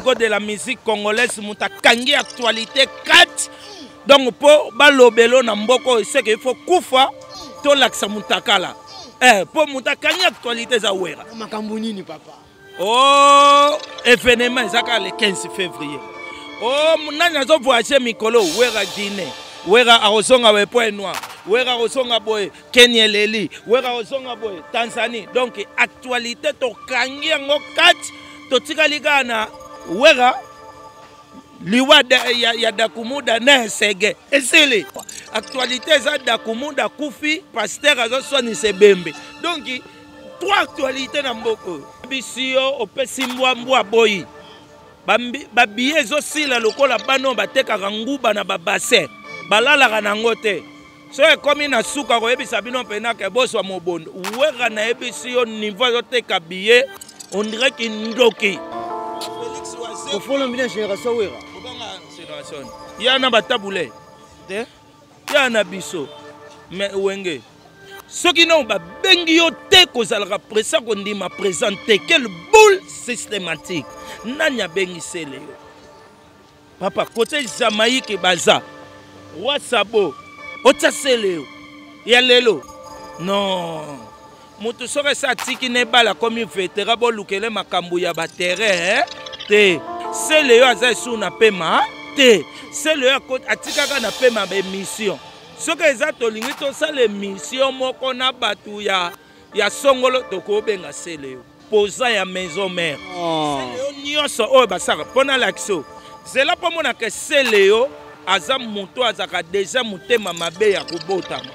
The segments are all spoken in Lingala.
logo de la musique congolaise muta kangi actualité 4 donc pour balobelo na mboko c'est qu'il faut kufa to laksa mutakala pour muta kangi actualité za wera makambo nini papa oh événement ezaka le 15 février oh munanya zo voyager mikolo wera Guinée wera arosonga we point noir wera arosonga boy Kenya leli wera arosonga boy Tanzanie donc actualité to kangi ngo 4 to tikalika na wera liwa ya dakumuda na sege esele actualité za dakumuda kufi pasteur azo soni sebembe donc trois actualités na mboko bisio opesi mbwa boyi babiye zo sila lokola bano batekaka nguba na babase balalaka nango te so ekomi na suka koyebisa bino mpena ke boswa mobondo wera na ebisio niveau zoteka biye on dirait qu'il ndoki au fond la génération wera génération yana batabule te yana biso mais wenge soki non ba bengi yo te kozalaka presa kondima présenter quelle boule systématique nanya bengi sele yo papa côté Jamaïque baza wasabo ota sele yo ya lelo non mutu soke sa tiki ne bala komi vétéran bo lukele makambu ya ba terrain te sele yo aza su na pema te sele yo atikaka na pema ba émission soke eza tolingi tosala émission moko na batu ya songolo tokobenga sele yo posa ya maison mère sele yo nyonso oyo basaka mpona lakso zela mpo monaka sele yo aza moto azaka deja motema mabe ya kobotama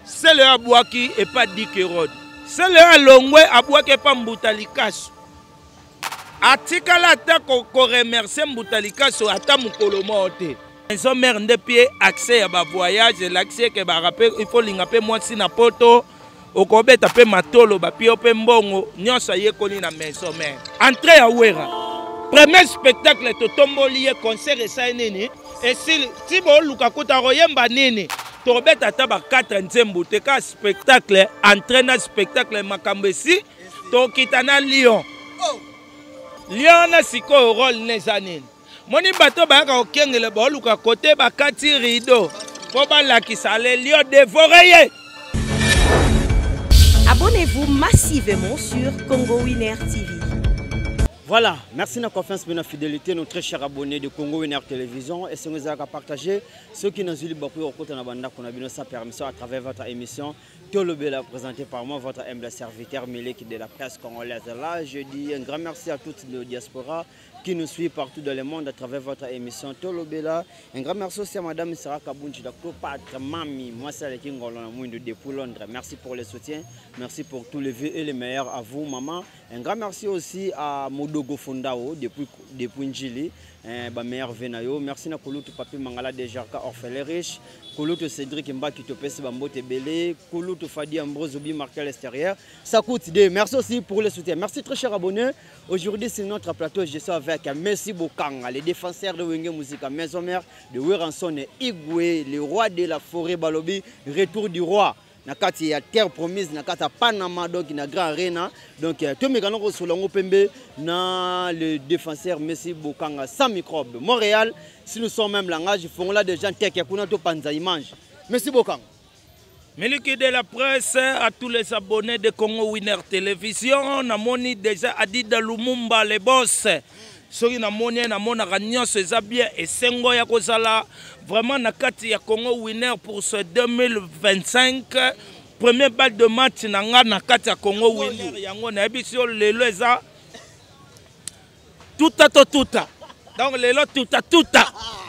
sele yo abwaki epa dikerode sele yo alongwe abwaki epa mbuta likaso atikala ata koremercie mbuta likaso ata mokolo moko te maison mère nde pie accès ya ba voyage l'accès ke ba rappel il faut linga pe mwasi na poto okobeta pe matolo ba pio pe mbongo nyonso yekoli na maison mère entrée ya wera premier spectacle to tomboli ye concert esa nini et si bo luka kuta royemba nini tobeta ta ba 4 nzembo te ka spectacle entrée na spectacle makambesi to kitana Lyon Lyon na siko rôle nezanini moni bato bayaka okengele baoluka kote bakati rideau po balakisa le lion dévoré. Abonnez-vous massivement sur Congo Winner TV. Voilà, merci de la confiance et de la fidélité, nos très chers abonnés de Congo Winner Télévision. Et si vous avez partagé, ceux qui nous ont dit beaucoup au côté de la bande, qu'on a bien sa permission à travers votre émission, Tolobela, présentée par moi, votre humble serviteur Mélek de la presse congolaise. Là, je dis un grand merci à toutes les diasporas qui nous suivent partout dans le monde à travers votre émission Tolobela. Un grand merci aussi à Madame Sarah Kabunchi, Dr. Patre Mami, moi c'est Alekin Golonamouine depuis Londres. Merci pour le soutien, merci pour tous les vœux et les meilleurs à vous, maman. Un grand merci aussi à Modogo Fondao depuis Njili, meilleur Venayo. Merci à Kouloutou Papi Mangala de Jarka Orphelin Riche, Kouloutou Cédric Mbaki Topesi Bambote Belé, Kouloutou Fadi Ambrose Obi marqué à l'extérieur. Ça coûte des. Merci aussi pour le soutien. Merci très chers abonnés. Aujourd'hui, c'est notre plateau. Je suis avec Messi Bokanga, les défenseurs de Wenge Musica, Maison Mère de Weranson et Igwe, le roi de la forêt Balobi, retour du roi. Nakati ya terre promise nakata Panama donc na grand arena donc tout mes canaux sur l'ango pembe na le défenseur Messi Bokanga sans microbe Montréal si nous sommes même langage ils font là des gens tech kuna to panza image Messi Bokanga Méliki de la presse à tous les abonnés de Congo Winner Télévision namoni déjà Adida Lumumba les boss soki namoni namonaka nyonso eza bien esengo ya kozala vraiment na kati ya Congo Winner pour ce 2025 premier balle de match na nga na kati ya Congo Winner yango na ebisio lelo eza tuta donc lelo tuta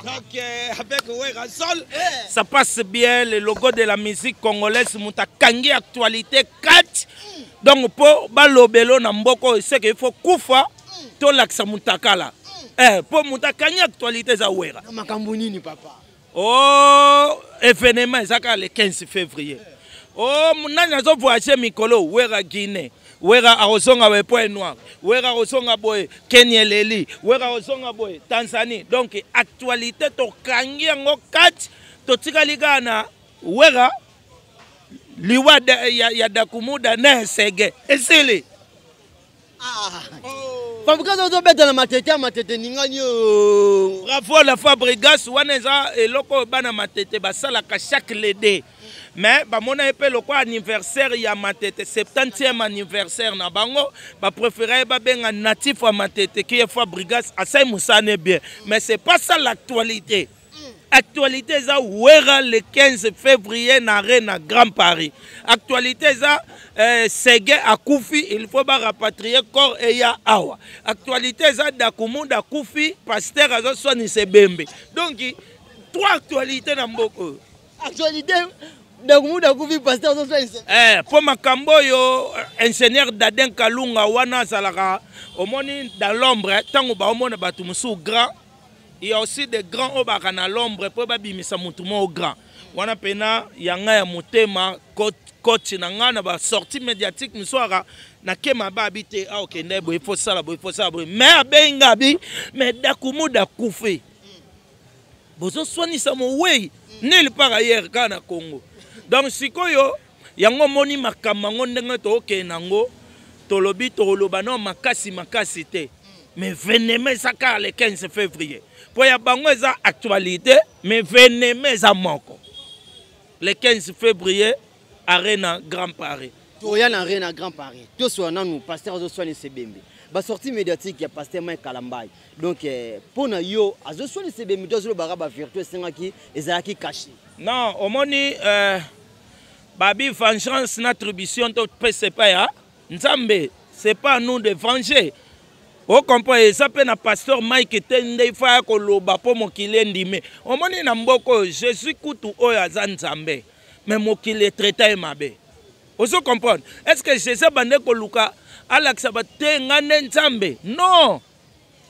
donc avec Weranson ça passe bien le logo de la musique congolaise muta kangi actualité 4 donc pour balobelo na mboko c'est qu'il faut kufa to laksa mutakala pour mutakani actualité za wera makambo nini papa oh événement ezaka le 15 février oh munanya zo voyager mikolo wera Guinée wera arosonga we point noir wera arosonga boy Kenya leli wera arosonga boy Tanzanie donc actualité to kangi ngo 4 to tikalika na wera liwa ya dakumuda na sege esele Fabrigas ozobeta na matete ningani yo. Bravo la Fabrigas waneza eloko bana matete basala ka chaque lédé. Mais ba mona epé loko anniversaire ya matete 70e anniversaire na bango ba préférer ba benga natif wa matete qui est Fabrigas asai musane bien. Mais c'est pas ça l'actualité. Actualité ça ouera le 15 février na Arena Grand Paris. Actualité ça Ségué à Koufi, il faut pas rapatrier corps et ya awa. Actualité ça Dakumu da Koufi, pasteur azo soni sebembe. Donc trois actualités na mboko. Actualité Dakumu da Koufi, pasteur azo soni sebembe. Pour makambo yo ingénieur Daden Kalunga wana zalaka omoni dans l'ombre tango ba omona batu musu grand. Il y a aussi des grands au bas à l'ombre pour babimisa mutumo au grand. Wana pena yanga ya mutema coach nanga na ba sortie médiatique muswara na kema ba habiter ah OK ndebo il faut ça mais abenga bi mais Dakumu da Koufi. Bozo swani sa mo way nil par ailleurs kana Congo. Donc sikoyo yango moni makamango ndenge to OK nango tolobi toloba no makasi te. Mais venez ça car le 15 février. Pour y avoir une actualité, mais venez à Moko. Le 15 février, Arena Grand Paris. Toyan Arena Grand Paris. Tout soit nous, pasteur Azoswani Sebembe. La sortie médiatique, il y a pasteur Mike Kalambay. Donc, pour nous, Azoswani Sebembe, nous avons baraba virtueux, c'est qui caché. Non, au moni, Babi vengeance, notre attribution, c'est pas Nzambe, c'est pas à nous de venger. Au comprenez, ça peut na pasteur Mike Tende il faut que loba po mokile ndime. O moni na mboko Jésus kutu oyo azanzambe. Mais mokile traité mabe. Ozo comprendre. Est-ce que Jésus bande ko luka alaksa bate ngane nzambe? Non.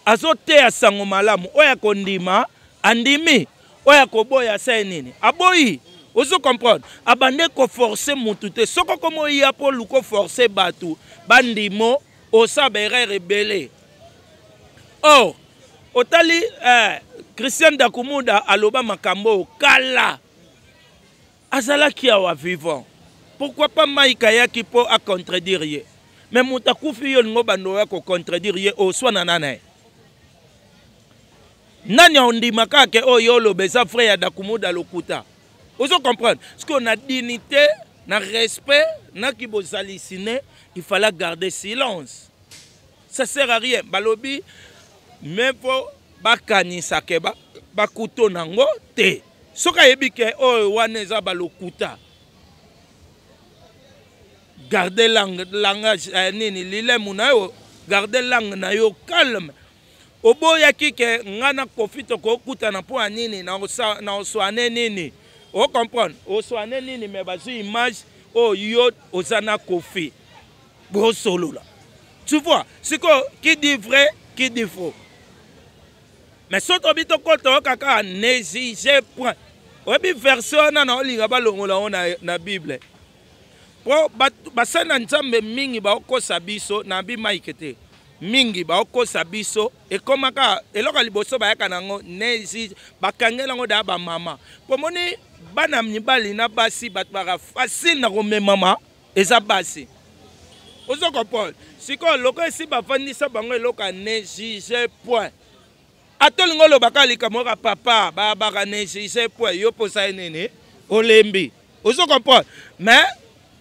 Azote asango malamu oya kondima andimi oya koboya sa nini. Aboyi. Ozo comprendre. Abande ko forcer mutu te. Soko komo ya po luko forcer batu bandimo osabere rebelle. Oh, otali Christian Dakumuda aloba makambo kala azala ki awa vivant. Pourquoi pas Maïka yaki po a contredire ye? Mais mutakufi yo ngo bando ya ko contredire ye o swana nana. Nani ondi makake o yo lo beza frère Dakumuda lokuta. Ozo comprendre? Parce qu'on a dignité, na respect, na ki bozalicine, il fallait garder silence. Ça sert à rien. Balobi mais pour bakanisa keba bakuto nango te soka yebike o waneza balokuta garder langage nini lile munayo garder langue na yo calme oboya kike ngana kofito ko kuta na po nini na oswane nini o comprendre oswane nini mais bazu image o yo ozana kofi bo solo là tu vois c'est quoi qui dit vrai qui dit faux. Mais si tu as kaka n'exige point. Obi version na olinga balongola na Bible. Po basana nzambe mingi ba okosa biso na bi maikete. Mingi ba okosa biso e komaka eloka liboso ba yaka nango n'exige bakangela ngo da ba mama. Po moni bana mibali na basi batbara facile na ko mama eza basi. Ozo comprendre. Siko loko esi ba vandisa bango eloka n'exige point. Atol ngolo bakali kamoka papa ba n'exige point yo posa nene olembi. Ozo comprendre. Mais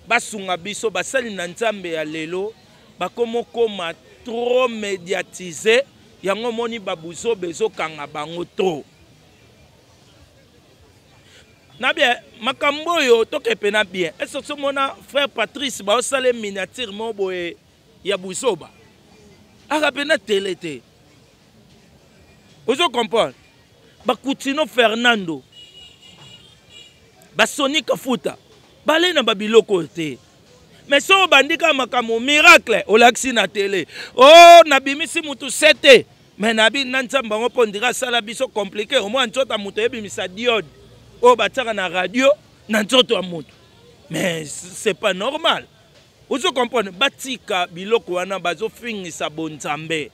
basunga biso basali na nzambe ya lelo bakomoko ma trop médiatisé yango moni babuzo bezo kanga bango trop. Na bien makambo yo toke pena bien. Est-ce que mona frère Patrice ba osale miniature mo boye ya buzoba. Aka pena telete. Ozo comprendre. Bakutino Fernando. Basoni Kafuta. Balé na babiloko te. Mais so bandika makamo miracle olaksi na télé. Oh nabimisi mutu sete. Mais nabi nanzamba ngopo ndira sala biso compliqué. Au moins nzota mutu ebimisa diode. Oh bataka na radio na nzoto ya mutu. Mais c'est pas normal. Ozo comprendre batika biloko wana bazo fingisa bonzambe.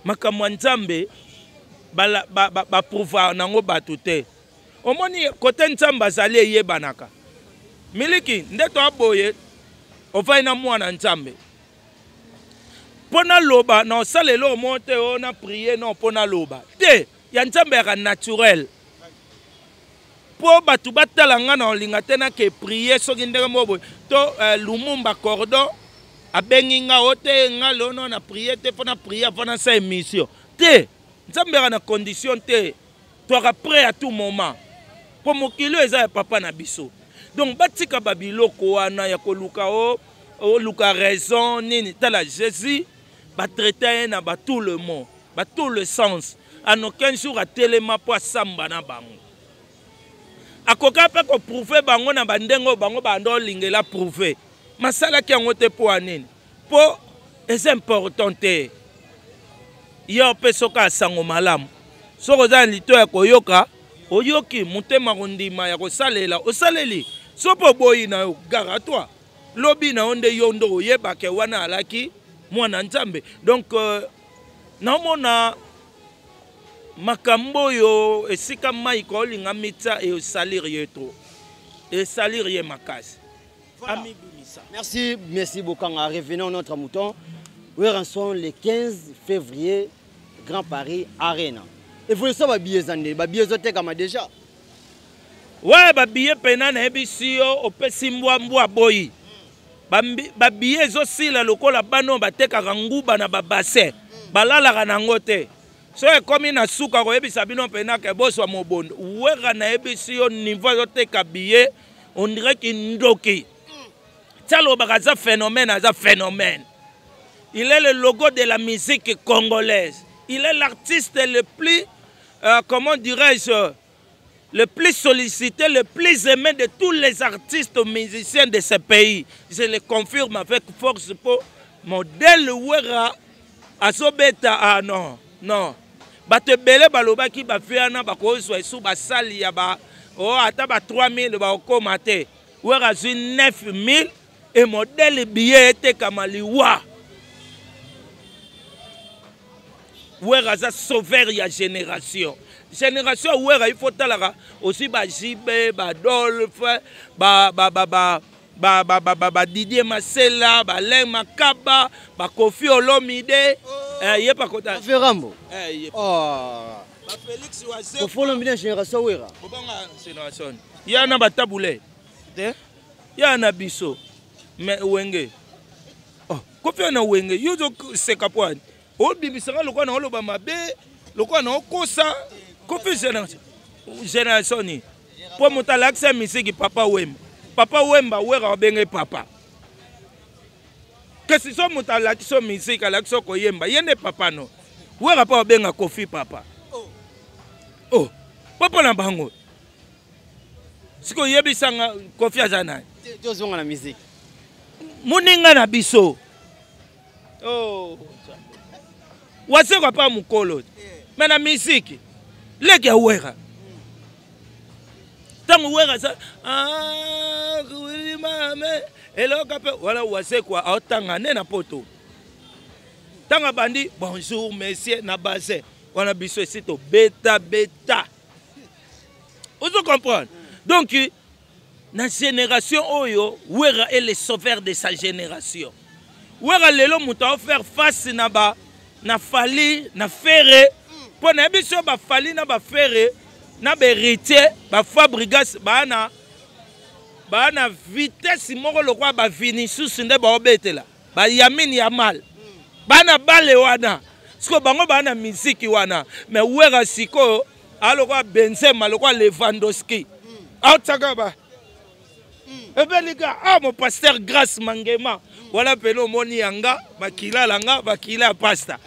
Makamwa nzambe ba prouva nango batu te. Omoni kote nzamba zali yebanaka. Miliki ndeto aboye ovaina mwana nzambe. pona loba na osalelo monte on a prié non pona loba te ya nzambe ya naturel po batu batala nga na olinga te na ke prier soki ndenge mobo to Lumumba Cordon abengi nga ote nga lono na prier te pona prier pona sa émission te nzambe ya na condition te to prêt à tout moment po mokilo eza ya papa na biso donc batika babiloko wana ya koluka o luka raison nini tala Jésus ba traiter na ba tout le monde ba tout le sens en aucun jour a telema po samba na bango akoka pe ko prouver bango na bandengo bango bando lingela prouver masala ki yango te po anini po c'est important te yo pe soka sango malamu soko za lito ya koyoka oyoki mutema kondima ya kosalela osaleli sopo boyi na yo gara toi lobi na onde yondo oyeba ke wana alaki mwana nzambe donc naomona makambo yo esika mai ko linga mitsa e salir yeto e salir ye makasi ami bimisa. Merci beaucoup. Revenons à notre mouton. Nous rançons le 15 février Grand Paris Arena. Et vous le savez, billets zote comme déjà. Ouais, billets pena na ebisio opesi mbwa boyi. Billets aussi la lokola bano bateka nguba na babase. Balala na ngote. So comme na suka ko ebisa bino pena ke boswa mobondo. Wera na ebisio niveau zote ka billet on dirait qu'il ndoki. Talo bakaza phénomène aza phénomène. Il est le logo de la musique congolaise. Il est l'artiste le plus, comment dirais-je, le plus sollicité, le plus aimé de tous les artistes musiciens de ce pays. Je le confirme avec force pour modèle Wera Azobeta. Ah non, non. Bate bele baloba ki ba fiana ba ko so esu ba sali ya ba o ata ba 3000 ba ko mate. Wera zu 9000 et modèle billet était kamaliwa. Wera za sauveur ya génération. Génération Wera il faut talara aussi ba Jibe, ba Dolphe, ba Didier Masela, ba Len Makaba, ba Kofi Olomide, yé pa kota. Ferrambo. Oh. Ba Félix Oise. Kofi Olomide génération Wera. Obanga génération. Ya na ba tabule. Te? Ya na biso. Mais wenge. Oh, Kofi na wenge. Yuzo se kapwani. O bibisanga lokwa na oloba mabe, lokwa na okosa. Kofi génération ni. Pour motala accès misiki papa Wemba. Papa Wemba Wera obenge papa. Que si so motala kiso misiki ala kiso koyemba, yende papa no. Wera pa obenga Kofi papa. Oh, papa na bango. Siko yebisanga Kofi azana. Tozonga na musique. Muninga na biso. Oh. Wase kwa pa mukolo. Mais na musique. Leke Wera. Tango Wera sa mame eloka pe wala wase kwa aotanga ne na poto. Tanga bandi bonjour monsieur na base. Wana biso sito beta. Vous comprenez? Donc na génération oyo Wera est le sauveur de sa génération. Wera lelo muta faire face na fali na ferre. Pour na biso ba fali na ba ferre na beritier ba fabrigas bana vitesse moko lokwa ba Vinicius nde ba obetela ba Yamini Yamal bana bale wana siko bango bana miziki wana mais Wera siko alokwa Benzema lokwa Lewandowski autaka ba ebelika mon pasteur Grâce Mangema voilà pelo moni yanga bakila langa bakila pasta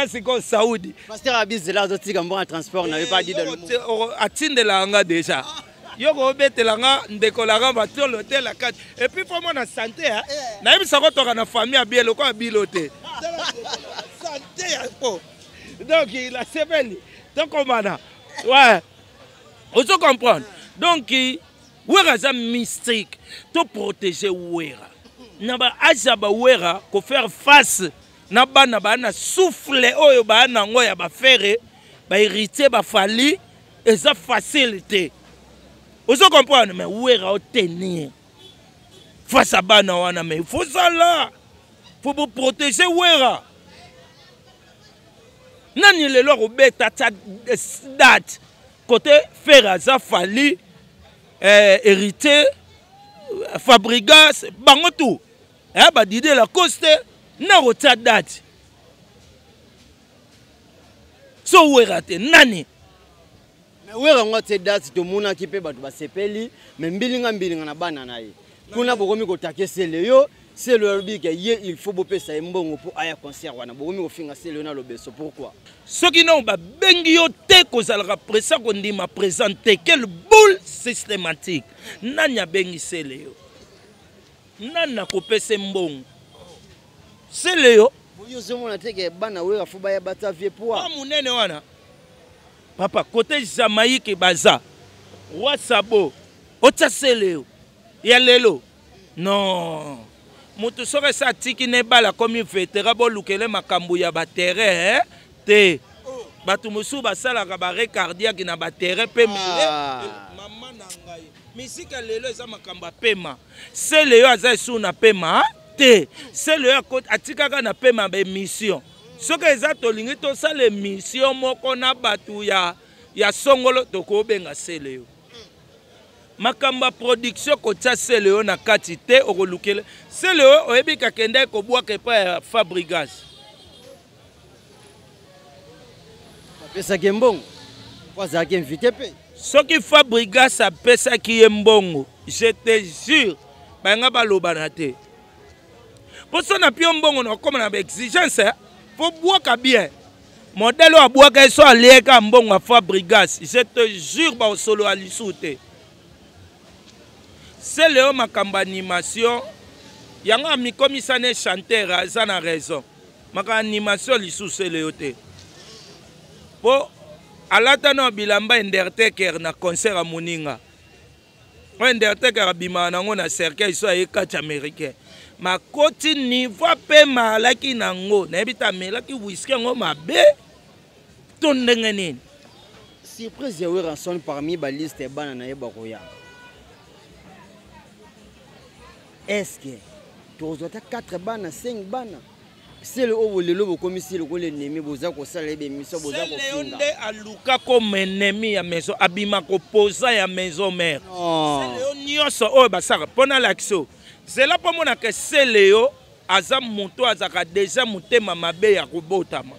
c'est comme Saoudi pasteur Abiz là zotika mbona transport n'avait pas dit de atinde langa déjà yoko betelanga ndekolanga bato l'hôtel la 4 et puis pour moi na santé na yebisa ko toka na famille ya bielo ko biloté santé ya po donc il a sebeli donc komana ouais on se comprend donc Wera za mystique to protéger Wera na ba azaba Wera ko faire face na bana souffle oyo bana ngoya ba faire ba hériter ba fali et ça facilité. Vous comprenez mais Wera o tenir face à bana wana mais il faut ça là. Faut vous protéger Wera. nani lelo robeta ta date côté Ferraza Fali hérité Fabregas bango tout ba Didier Lacoste na rota date so werate nani mais wera ngote date to mona ki pe bato ba sepeli mais mbilinga na bana na ye kuna bokomi ko takesele yo c'est le rubique il faut bopé ça mbongo pour aya concert wana bokomi ko finga c'est na lobeso pourquoi soki non ba bengi yo te ko zalaka pressa ko ndima présenter quelle boule systématique nanya bengi sele yo nana ko pese mbongo sele yo yo zomona teke bana wera fo baya bata vie pour a munene wana papa côté Jamaïque baza wasabo ota sele yo ya lelo non mutu soke sa tiki ne bala komi vétéran bo lukele makambu ya ba terrain te batu musu basalaka ba recardiaque na ba terrain pe mama na ngai misika lelo eza makambu pema sele yo aza su na pema te sele yo atikaka na pema ba émission soke eza tolingi to sala émission moko na batu ya songolo toko benga sele yo makamba production kotia sele yo na kati te okolukele sele yo oyebi kakende ko bwaka pa Fabregas pesa kembongo kwa za ki invité pe soki Fabregas apesa ki mbongo je te jure banga baloba na te poso na pio mbongo na koma na exigence faut bwaka bien modèle wa bwaka so aleka mbongo a Fabregas je te jure ba solo alisute c'est le makambo animation yanga mikomisane chanteur aza na raison maka animation lisu c'est le te po alata no bilamba Undertaker na concert a Moninga Undertaker abima nango na cercueil so ayekati américain makoti niveau pe malaki nango na ebita melaki whisky ngo mabe to ndenge nini surprise ya wera son parmi ba liste bana na yeba koya. Est-ce que tu as 4 bana, 5 bana? C'est le haut le lobo comme si le ennemi boza ko sala ebe mission boza ko finga. C'est le aluka comme ennemi à maison abima ko posa ya maison mère. C'est le nyonso o basaka pona l'action. C'est là pour mona que c'est Léo aza moto azaka déjà mutema mabe ya kobotama.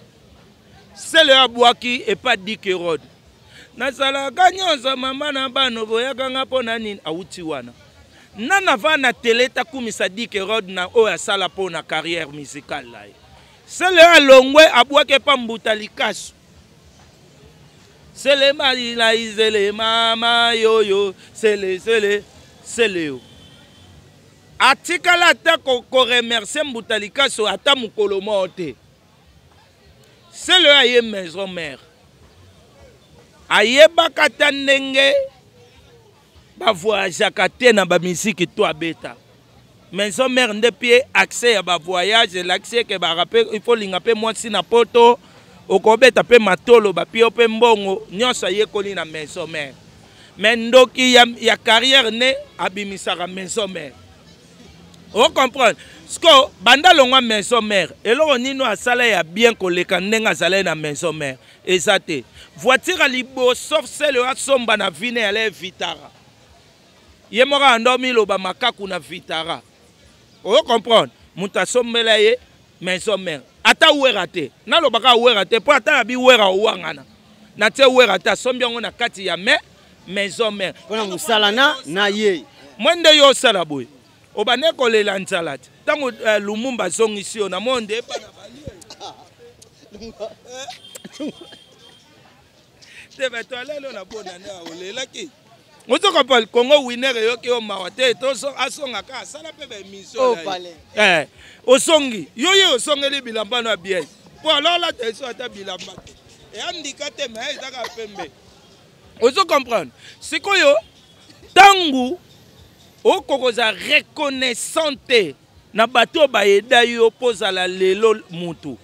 C'est le abwaki et pas dikerod. Nazala ganyonzo mama na bano boyaka nga pona nini awuti wana. Nana va na télé ta kumisa dikerod na o ya sala pona carrière musicale là. C'est le alongwe abwake pa mbuta likasu. C'est le malila izele mama yoyo c'est le atikala ta ko remercier mbuta likasu ata mukolo mote. C'est le aye maison mère. Aye bakata ndenge ba voyage kate na ba musique to abeta. Maison mère nde pied accès à ba voyage l'accès que ba rappel il faut linga pe moi si na poto okobeta pe matolo ba pio pe mbongo nyonso ye koli na maison mère. Mais ndoki ya carrière ne abimisaka maison mère. On comprend. Sko banda longwa maison mère eloko nino asala ya bien koleka ndenga zala na maison mère ezate voiture a libo sauf celle a somba na vine ale vitara yemora andomi loba makaku na vitara. On comprend. Muta sombela ye maison mère ata wera te na lobaka wera te po ata bi wera wangana na te wera ta sombiongo na kati ya maison mère pona musala na ye mwende yo sala boy obane kolela nzalati tango Lumumba zongisi yo na monde pa na bali te betolelo na bona na olelaki moto ko pal Congo winner yo ki o mawate to so asonga ka sala pe be mission la osongi yo osongeli bilamba na bien po alors la te so ata bilamba e andikate mais ezaka pembe ozo comprendre sikoyo tangu okokoza reconnaissante na bato baeda yo poza la lelo mutu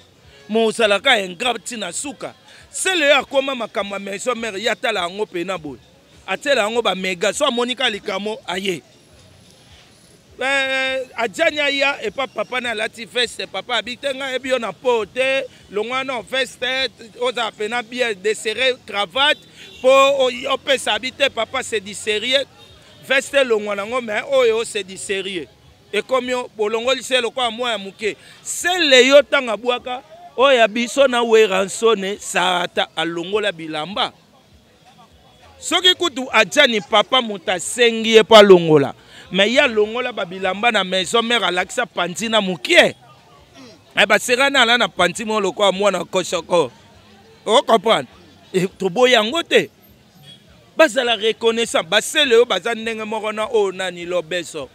mosalaka engrapti na suka c'est le akoma makamba maison mère yatala ngo pena boy atela ngo ba mega so monika likamo aye Adjania ya et pas papa na lati veste papa habitenga ebi on a porté longwana veste oza pena bien desserré cravate pour opé s'habiter papa c'est du sérieux veste longwana ngo mais oyo c'est du sérieux et comme yo bolongo liselo kwa moi muke c'est le yo tanga bwaka oya biso na weransone saata alongola bilamba soki kutu adjani papa muta sengi e pa longola mais il y a longola babilamba na maison mère alakisa panti na mukie et ba serana la na panti mo lokwa mwana koshoko o comprendre et to boyango te bazala reconnaissant basele yo bazandenge moko na o nani lobeso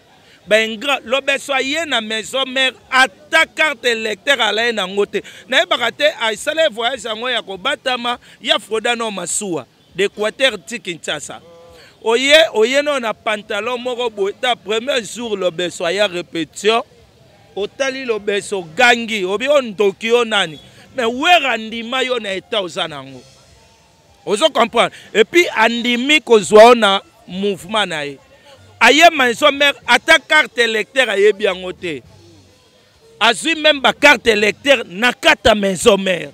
bengra lobeso ye na maison mère ata carte électeur ala na ngote na ebakate a sale voyage ngo ya ko batama ya froda no masuwa d'Équateur Kinshasa. Oye non na pantalon moko boita premier jour le beso ya répétition otali le beso gangi obi on Tokyo nani mais wera ndima yo na eta ozanango ozo comprendre et puis andimi kozwa na mouvement na ye aye maison mère ata carte électeur aye bien ngote azui même ba carte électeur na kata maison mère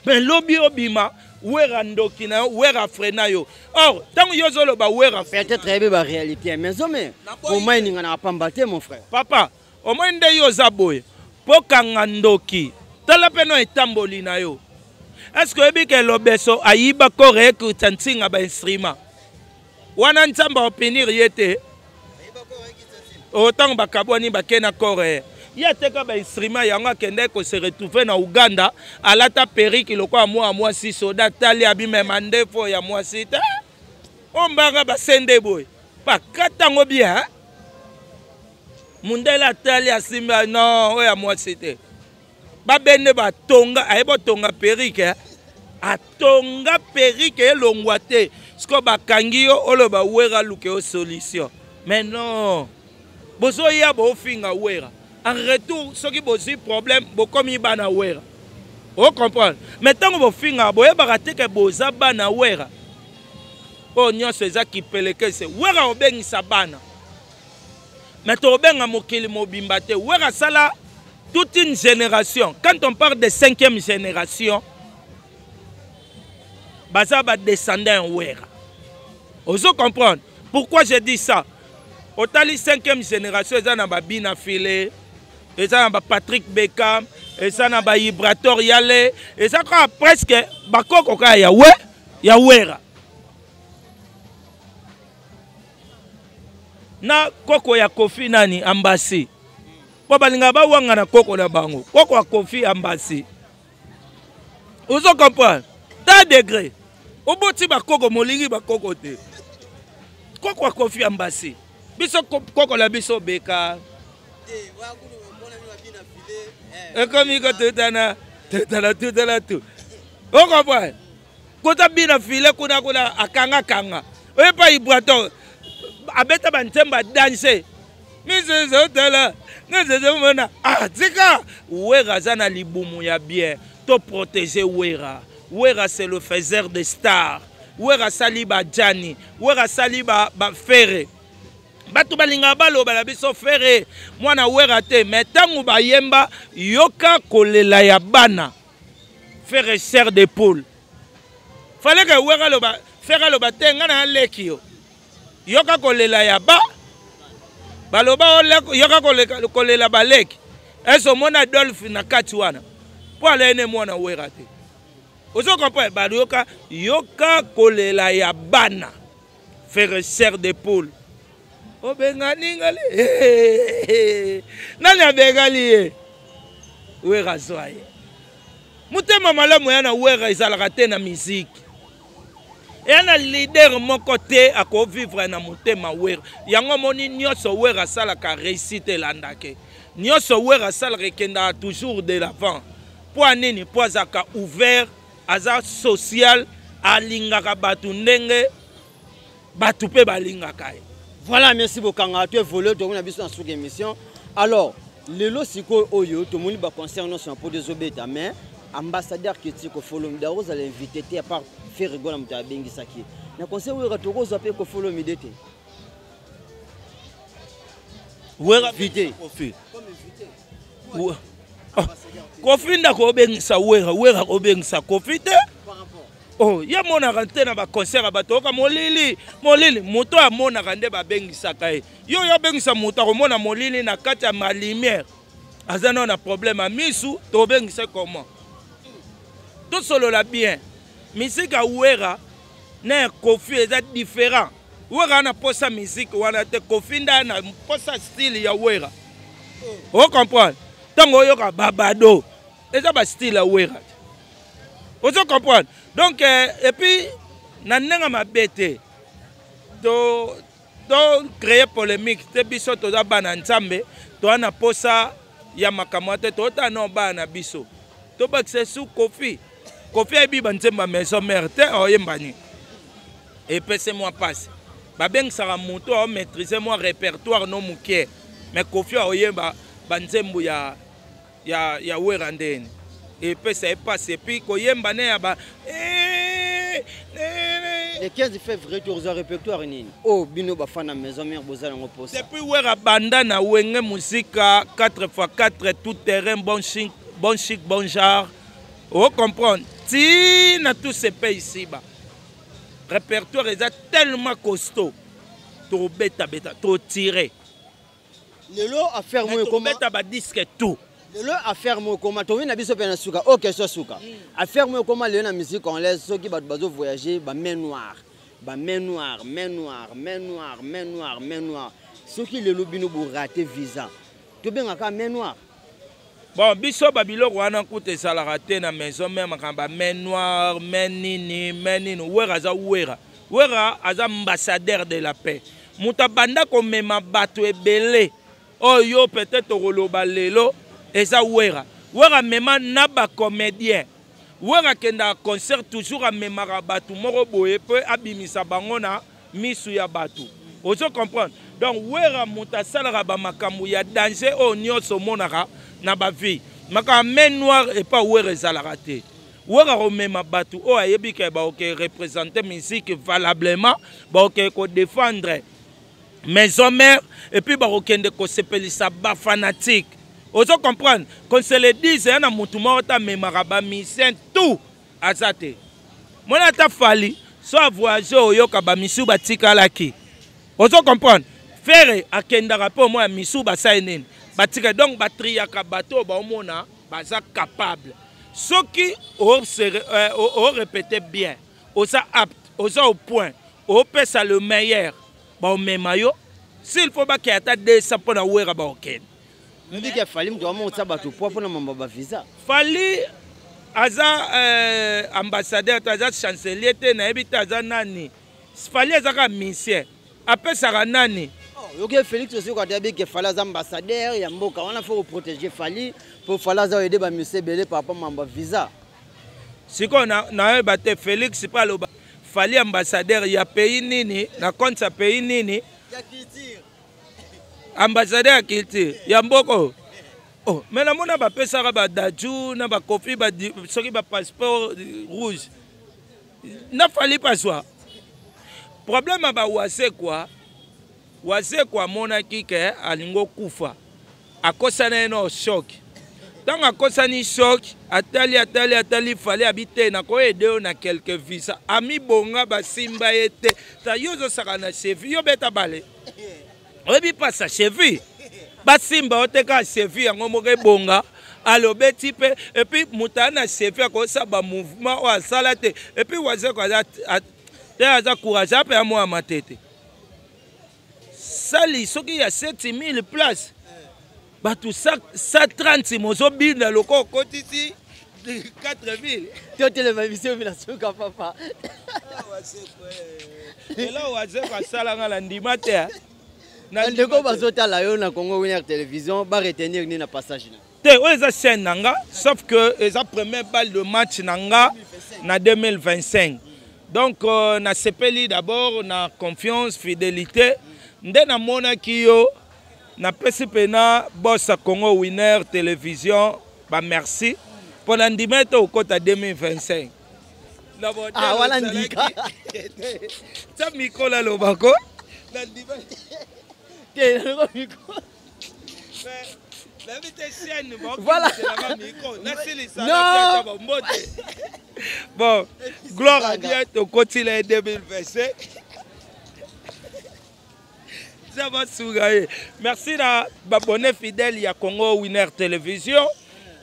mais lobi obima wera ndoki na wera frena yo or tango yozolo ba wera peut-être ebe ba réalité mais mais comment ninga na pambate mon frère papa au moins nde yo zaboye pokanga ndoki tala peno etamboli na yo est-ce que ebi ke lobeso ayiba correct utantinga ba instrument wana ntamba opinir yete autant ba kaboni ba kena correct ya teka ba instrument yanga kende ko se retrouver na Uganda alata periki lokwa moi si soda tali abime mandefo ya moi site ombanga ba sende boy pa katango bien mundela tali asimba non oya moi site ba bende ba tonga ayebo tonga periki atonga periki elongwate sko ba kangiyo oloba wera luke o solution mais non bozo ya bo finga wera en retour, ceux qui ont des problèmes, beaucoup de bana wera. Vous comprenez? Maintenant, vous finissez, vous avez que vous avez bana wera. Oh, nous c'est ça qui peut le c'est wera au ben sa bana. Maintenant, au ben amokili mobimbate wera sala toute une génération. Quand on parle de 5e génération, baza ba descendant wera. Vous comprenez? Pourquoi je dis ça? Au tali 5e génération, ils ont babina filé. Et ça na Patrick Beckham, et ça na Ibrator Yale, et ça presque bakoko ka ya wera. Na koko ya Kofi nani ambasi. Po balinga ba wanga na koko na bango. Koko ya Kofi ambasi. Vous comprenez? Ta degré. Oboti bakoko molingi bakoko te. Koko ya Kofi ambasi. Biso koko la biso beka. Et comme il tout. On comprend. Quand tu as bien filé, akanga. Et pas Ibrator. Abeta bantemba danser. Mais c'est là. Ah, tika. Wera zana libumu ya bien. To protéger Wera. Wera c'est le faiseur des stars. Wera saliba Jani. Wera saliba Ferre. Batu balinga baloba la biso Ferre mwana wera te mais tangu bayemba yoka kolela ya bana Ferre serre de poule fallait que wera loba Ferre loba te ngana leki yo yoka kolela ya baloba yoka kolela baleki eso mona Dolphe na kati wana po alene mwana wera te ozo comprendre ba yoka kolela ya bana Ferre serre de poule. O bengani ngali nani abengali wera zoye mutema malamu yana wera izalaka te na musique yana leader moko te ako vivre na mutema wera yango moni nyonso wera salaka réussite landake nyonso wera salaka kenda toujours de l'avant po nini po azaka ouvert aza social alingaka batu ndenge batu pe balingaka. Voilà, merci beaucoup. Tu es volé, tu as vu sur une émission. Alors, le lot siko oyo, tout le monde va concerner son pot de zobeta, mais ambassadeur qui est au follow me d'ailleurs, vous allez inviter à part faire rigoler à ta bengi saki. Na conseil où retour aux appels au follow me d'été. Wera Invité. Kofi. Kofi ndako obengisa wera obengisa Kofi te. Oh, ya monaka te na ba concert bato ka molili moto amonaka nde babengisa kai. Yo bengisa moto akomona molili na kati ya ma lumière. Azana na problème a misu to bengisa comment. Tout solo la bien. Musique a wera na Kofi eza différent. Wera na posa musique wana te Kofi nda na posa style ya wera. On comprend. Tango yoka babado. Eza ba style ya wera. Vous comprenez? Donc, et puis, nanenga mabete, do créer polémique, te biso to da bana nzambe, to ana posa ya makamate, to ta no bana biso. To bak se sou Kofi. Kofi a bi banzemba maison mère te oyembani. Et puis c'est moi passe. Ba beng sara moto o maîtriser moi répertoire no mukie. Mais Kofi a oyemba banzembo ya werandeni. Et puis ça est passé. Puis koyemba ne aba le 15 février tu as un répertoire nini. Oh bino ba fana maison mère bozala ngo posa. Depuis wera banda na wenge musique 4x4 tout terrain bon chic bon genre. On comprend. Si na tous ces pays ici bas. Répertoire est tellement costaud. Trop bêta trop tiré. Le lot à faire moi comment bêta ba disque tout. Le affaire moi comment tu viens biso pena suka OK so suka affaire moi comment le na musique congolaise ceux qui bazo voyager ba main noire ceux qui le lobino pour rater visa tu bien ka main noire bon biso babilo wana koute sala rater na maison même kamba main noire main nini wera aza ambassadeur de la paix muta banda ko mema bato ebele oyo peut-être roloba lelo eza wera mema na ba comédien wera kenda concert toujours a memara batu moko boye pe abimisa bango na misu ya batu ozo comprendre donc wera muta sala ba makambu ya danger o nyoso monaka na ba vie maka main noire et pas wera ezalaka te wera romema batu o ayebi ke ba ok représenter musique valablement ba ok ko défendre maison mère et puis ba okende ko sepelisa ba fanatique. Vous comprenez? Quand se le dit, c'est un moutoumor ta mémaraba misien tout azate. Moi ta fali, soit voyager au yoka ba misu batika laki. Vous comprenez? Faire a kenda rapport moi misu ba sainen. Batika donc batria ka bateau ba omona baza capable. Ceux qui ont répété bien, osa apte, osa au point, au pesa le meilleur. Ba memayo, s'il faut ba ki ata 200 pour na wera ba okene. Ndi ke fali mtu amonza batu po na mambo ba visa. Fali aza ambassadeur aza chancelier te na ebita aza nani. Fali aza ka ministère. Apesaka nani? Oh, yoke Félix aussi quand il que fali aza ambassadeur ya mboka, on a faut protéger Fali pour fali aza aider ba monsieur belé par rapport mambo visa. Siko na bate Félix pas le Fali ambassadeur ya pays nini na compte sa pays nini? Ya culture. Ambassadeur à culture Yamboko. Oh, mais la mona ba pesara ba daju na ba Kofi ba soki ba passeport rouge. Na fali pas soi. Problème ba wase quoi mona kike alingo kufa. Akosana no choc. Tant akosani choc, atali fali habiter na ko aider na quelques visa. Ami bonga ba simba ete. Ta yozo saka na chef yo beta bale. Obi pasa chevi basimba oteka chevi yango moke bonga alobe type et puis mutana chevi ko saba mouvement o asala te et puis waze ko te aza courage ape ya moi matete sali soki ya 7000 places batu 130 mozo binda loko kotisi 4000 to télévision bila suka papa ela waze ko sala ngala ndima te Ndeko bazota la yo na Congo Winner Télévision ba retenir ni na passage na. Te o eza chaîne nanga sauf que eza première balle de match nanga na 2025. Donc na sepeli d'abord na confiance, fidélité. Nde na mona kiyo na pesi pena boss Congo Winner Télévision ba merci pour l'andimètre au côté 2025. Ah wala ndika. Ça mikola lobako. Te Voilà. Non. Bon, gloire à Dieu, tu continues en 2027. Ça va sourire. Merci à abonné fidèle il y a Congo Winner Télévision.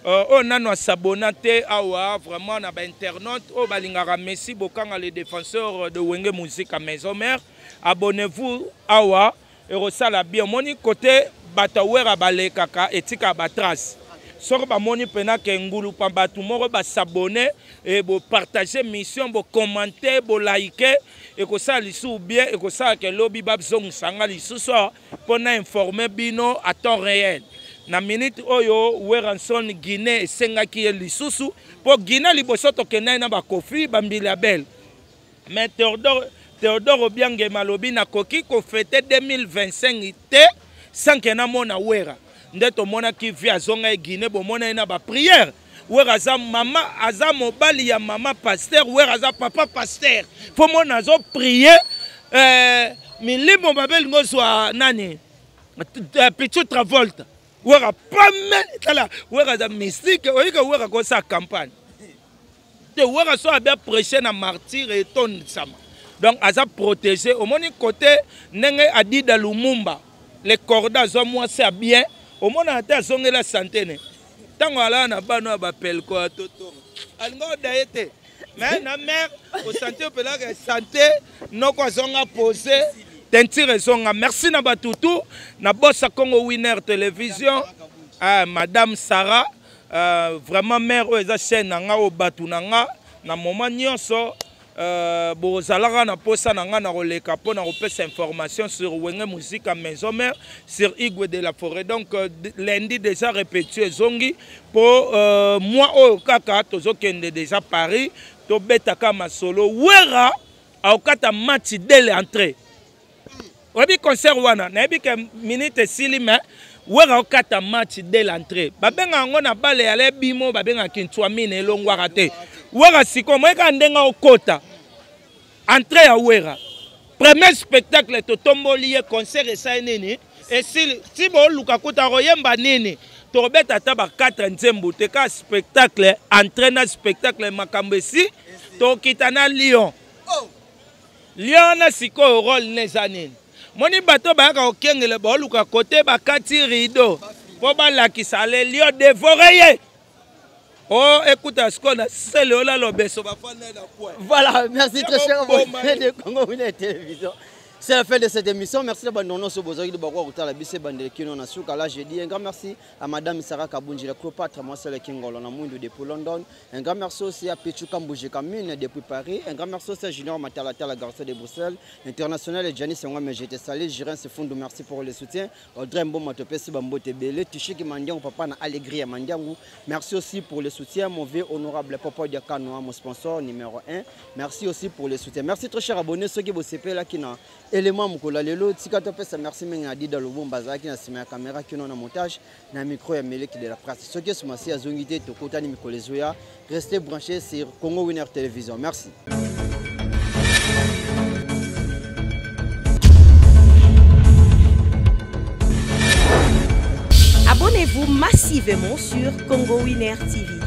On a s'abonné à vraiment na internaute au balingara Messi Bokanga les défenseurs de Wenge Musique à Maison Mère. Abonnez-vous à et resala bien moni côté batawera balekaka etika batras. Sor ba moni pena ke ngulu pa batu moko ba s'abonner et bo partager mission bo commenter bo liker et ko ça lisu bien et ko ça ke lobby bab zong sanga lisu so pour informer bino à temps réel. Na minute oyo Weranson Guinée senga ki lisusu pour Guinée liboso to kenai na ba kofi ba mbilabel. Mais Théodore Obiange Malobi na koki ko fêter 2025 té sans que na mona wera. Ndeto mona ki vi azonga Guinée bo mona na ba prière. Wera aza mama aza mobali ya mama pasteur, wera aza papa pasteur. Faut mona zo prier milimo babel ngozwa nani? Pichu Travolta. Wera pas mal wera da mystique, oyika wera ko sa campagne. Te wera so a bien prêcher na martyr et ton sama. Donc, à protéger, au moins côté, Nenge a dit dans Lumumba, les cordas ont moins c'est bien, au moins à ta zone la santé. Tant qu'on a pas nous appelle quoi, toto. Alors, d'ailleurs, mais la mère, au santé, on peut la santé, nous quoi zonga posé, t'es raison. Merci na batutu, na boss à Congo Winner Télévision, Madame Sarah, vraiment mère, eux, ils chaîne nanga au batu nanga, na moment nyonso. Bozalaka na posa nanga na roleka po na repesa information sur Wenge Musique à Maison Mère sur Igwe de la Forêt. Donc lundi déjà répété zongi pour moi au kaka tozokende déjà Paris to betaka masolo wera au kata match dès l'entrée. Obi concert wana na ebi ke minute silima wera au kata match dès l'entrée. Babenga ngona bale ale bimo babenga kintwa mine longwa raté. Wera siko mweka ndenga okota. Entrée à Wera. Premier spectacle totomboli concert et ça nini. Et si bo lukakuta royemba nini. Torbet ataba 4 nzembo te ka spectacle entrée na spectacle makambesi to kitana Lyon. Lyon na siko rôle nezanini. Moni bato ba ka okengele bo lukakote ba kati rideau. Po ba la kisale Lyon dévoré. Oh, écoute, c'est le beso. Voilà, merci très cher de Congo Winner Télévision. C'est la fin de cette émission. Merci de nous sur Bozori de Bakwa Rutala Bisse Bande Kino Nasuka. Là, j'ai dit un grand merci à Madame Sarah Kabunji, la Cléopâtre, Marcel Kingol, on a monde depuis London. Un grand merci aussi à Pichu Kambouji Kamine depuis Paris. Un grand merci aussi à Junior Matalata, la Garcia de Bruxelles. International et Janice Ngame, j'étais salé. Jirin Sefundo, merci pour le soutien. Audrey Mbo Matopesi Bambo Tebele. Tushiki Mandiang, papa na Allegria Mandiangou. Merci aussi pour le soutien. Mon vieux honorable Papa Diakanoa, mon sponsor numéro 1. Merci aussi pour le soutien. Merci très chers abonnés, ceux qui vous CP là qui n'ont élément mukola lelo tika to pesa merci menga di dans le bon bazaki na sima caméra qui non na montage na micro ya Meleki de la presse ce qui est masi azongité to kotani mikolezoya restez branchés sur Congo Winner Télévision. Merci. Abonnez-vous massivement sur Congo Winner TV.